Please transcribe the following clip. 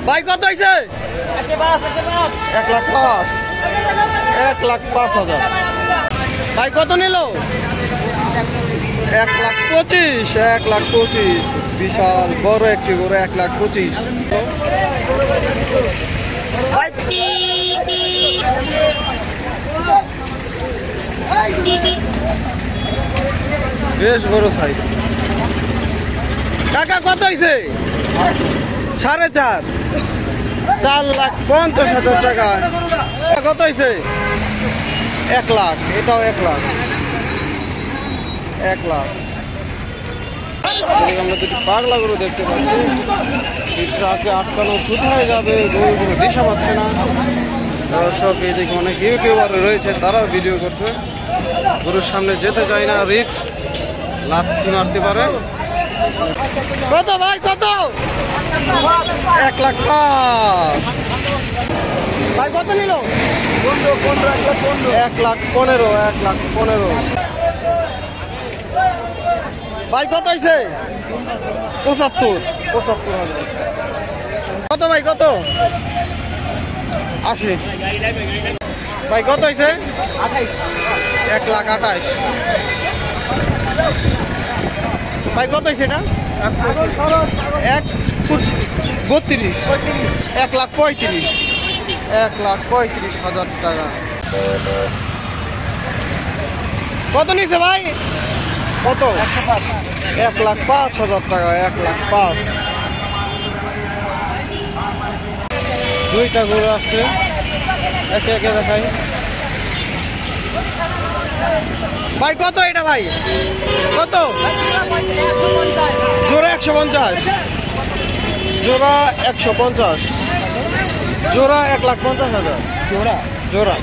ভাই কত হয়েছে? 1,05,000। 1,05,000। ভাই কত নিল? 1,25,000। 1,25,000। বিশাল বড় একটি গরু, 1,25,000। বেশ বড় সাইজ। কাকা কত হয়েছে? 4.5। 4,50,000 টাকা। কত হয়েছে? 1 লাখ। এটাও 1 লাখ। 1 লাখ। আমরা দুটি পাগলা গরু দেখতে পাচ্ছি। এই ট্রাকে আটকানো কোথায় যাবে গরুগুলো দিশা পাচ্ছে না। দর্শক এদিকে অনেক ইউটিউবার রয়েছে, তারাও ভিডিও করছে। গরুর সামনে যেতে চায় না, রিস্ক, লাথি মারতে পারে। কত ভাই কত? 1,05,000। ভাই কত নিল? 1,15,000। 1,15,000। ভাই কত হয়েছে? 75,000। কত ভাই কত? 80। ভাই কত হয়েছে? 1,28,000। ভাই কত হয়েছে এটা? 1,32,000। 1,35,000। 1,35,000 টাকা। কত নিছে ভাই? কত? 1,05,000 টাকা। 1,05,000। দুইটা গরু আসছে, একে একে দেখাই। ভাই কত এটা ভাই? কত? জোড়া 150। জোড়া 150। জোড়া 1,50,000। জোড়া জোড়া